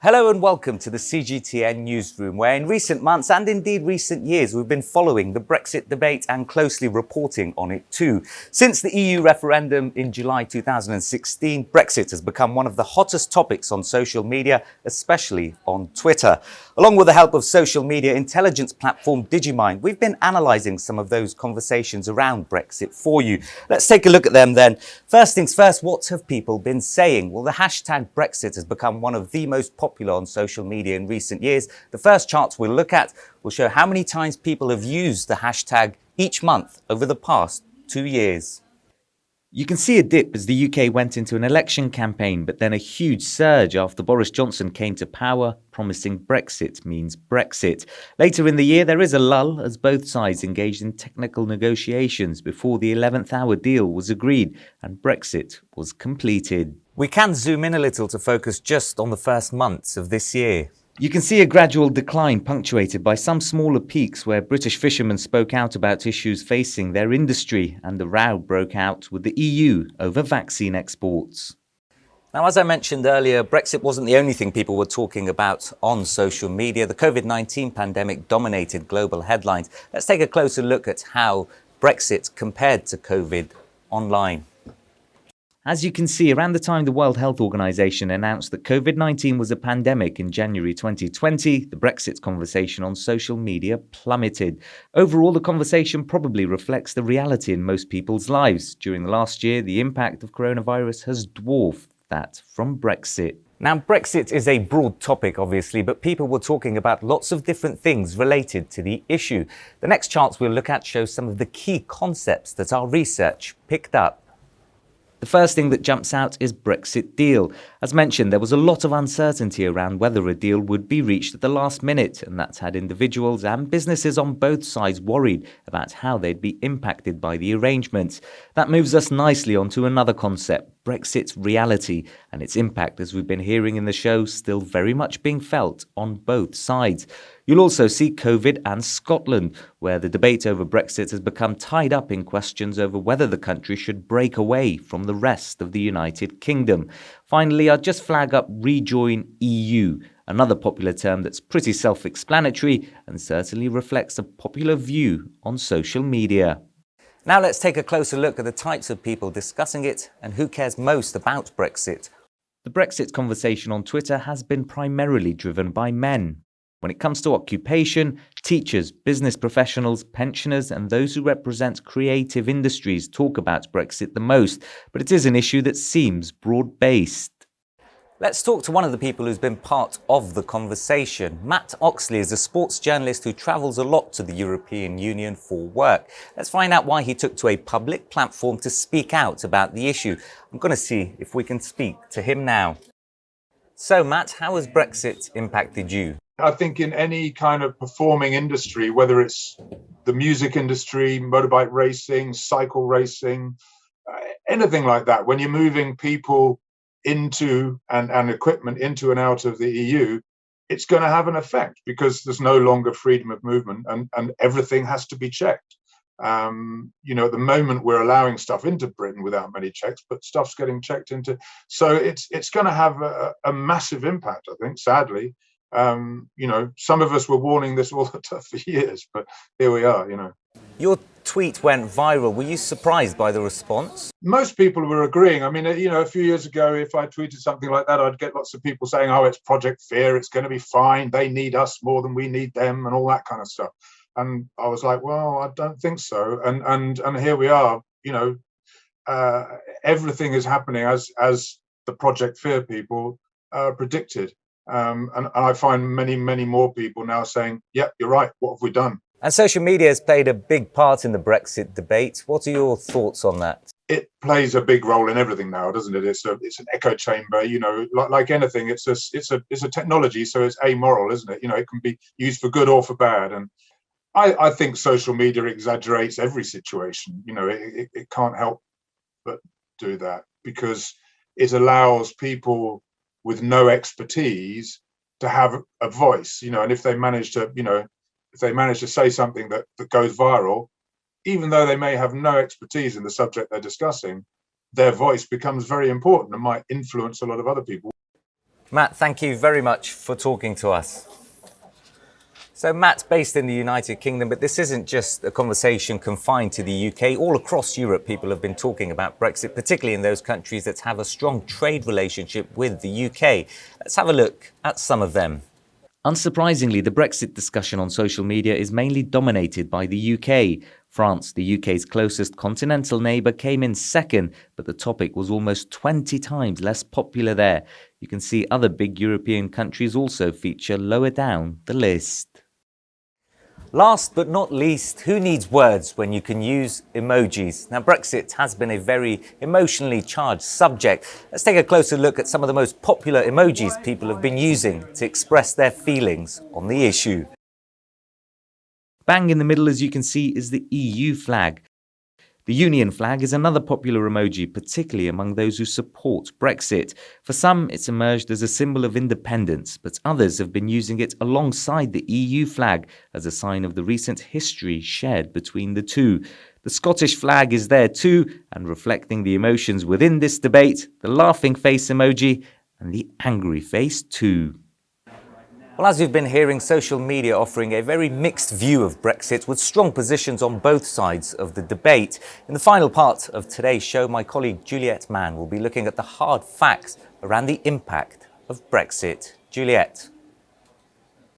Hello and welcome to the CGTN newsroom, where in recent months and indeed recent years we've been following the Brexit debate and closely reporting on it too. Since the EU referendum in July 2016, Brexit has become one of the hottest topics on social media, especially on Twitter. Along with the help of social media intelligence platform Digimind, we've been analysing some of those conversations around Brexit for you. Let's take a look at them then. First things first, what have people been saying? Well, the hashtag Brexit has become one of the most popular on social media in recent years. The first charts we'll look at will show how many times people have used the hashtag each month over the past 2 years. You can see a dip as the UK went into an election campaign, but then a huge surge after Boris Johnson came to power, promising Brexit means Brexit. Later in the year, there is a lull as both sides engaged in technical negotiations before the 11th hour deal was agreed and Brexit was completed. We can zoom in a little to focus just on the first months of this year. You can see a gradual decline punctuated by some smaller peaks where British fishermen spoke out about issues facing their industry, and the row broke out with the EU over vaccine exports. Now, as I mentioned earlier, Brexit wasn't the only thing people were talking about on social media. The COVID-19 pandemic dominated global headlines. Let's take a closer look at how Brexit compared to COVID online. As you can see, around the time the World Health Organization announced that COVID-19 was a pandemic in January 2020, the Brexit conversation on social media plummeted. Overall, the conversation probably reflects the reality in most people's lives. During the last year, the impact of coronavirus has dwarfed that from Brexit. Now, Brexit is a broad topic, obviously, but people were talking about lots of different things related to the issue. The next charts we'll look at show some of the key concepts that our research picked up. The first thing that jumps out is Brexit deal. As mentioned, there was a lot of uncertainty around whether a deal would be reached at the last minute, and that's had individuals and businesses on both sides worried about how they'd be impacted by the arrangements. That moves us nicely onto another concept, Brexit's reality, and its impact, as we've been hearing in the show, still very much being felt on both sides. You'll also see COVID and Scotland, where the debate over Brexit has become tied up in questions over whether the country should break away from the rest of the United Kingdom. Finally, I'll just flag up rejoin EU, another popular term that's pretty self-explanatory and certainly reflects a popular view on social media. Now let's take a closer look at the types of people discussing it and who cares most about Brexit. The Brexit conversation on Twitter has been primarily driven by men. When it comes to occupation, teachers, business professionals, pensioners, and those who represent creative industries talk about Brexit the most, but it is an issue that seems broad-based. Let's talk to one of the people who's been part of the conversation. Matt Oxley is a sports journalist who travels a lot to the European Union for work. Let's find out why he took to a public platform to speak out about the issue. I'm going to see if we can speak to him now. So, Matt, how has Brexit impacted you? I think in any kind of performing industry, whether it's the music industry, motorbike racing, cycle racing, anything like that, when you're moving people into and equipment into and out of the EU, it's going to have an effect because there's no longer freedom of movement and everything has to be checked. At the moment we're allowing stuff into Britain without many checks, but stuff's getting checked into. So it's going to have a massive impact, I think, sadly. Some of us were warning this all the time for years, but here we are, Your tweet went viral. Were you surprised by the response? Most people were agreeing. I mean, a few years ago, if I tweeted something like that, I'd get lots of people saying, oh, it's Project Fear, it's going to be fine, they need us more than we need them, and all that kind of stuff. And I was like, well, I don't think so. And here we are, everything is happening as the Project Fear people predicted. And I find many, many more people now saying, yep, you're right, what have we done? And social media has played a big part in the Brexit debate. What are your thoughts on that? It plays a big role in everything now, doesn't it? It's an echo chamber, like anything. It's a technology, so it's amoral, isn't it? It can be used for good or for bad. And I think social media exaggerates every situation. It can't help but do that because it allows people with no expertise to have a voice, and if they manage to say something that goes viral, even though they may have no expertise in the subject they're discussing, their voice becomes very important and might influence a lot of other people. Matt, thank you very much for talking to us. So Matt's based in the United Kingdom, but this isn't just a conversation confined to the UK. All across Europe, people have been talking about Brexit, particularly in those countries that have a strong trade relationship with the UK. Let's have a look at some of them. Unsurprisingly, the Brexit discussion on social media is mainly dominated by the UK. France, the UK's closest continental neighbour, came in second, but the topic was almost 20 times less popular there. You can see other big European countries also feature lower down the list. Last but not least, who needs words when you can use emojis? Now, Brexit has been a very emotionally charged subject. Let's take a closer look at some of the most popular emojis people have been using to express their feelings on the issue. Bang in the middle, as you can see, is the EU flag. The Union flag is another popular emoji, particularly among those who support Brexit. For some, it's emerged as a symbol of independence, but others have been using it alongside the EU flag as a sign of the recent history shared between the two. The Scottish flag is there too, and reflecting the emotions within this debate, the laughing face emoji and the angry face too. Well, as we've been hearing, social media offering a very mixed view of Brexit with strong positions on both sides of the debate. In the final part of today's show, my colleague Juliette Mann will be looking at the hard facts around the impact of Brexit. Juliette.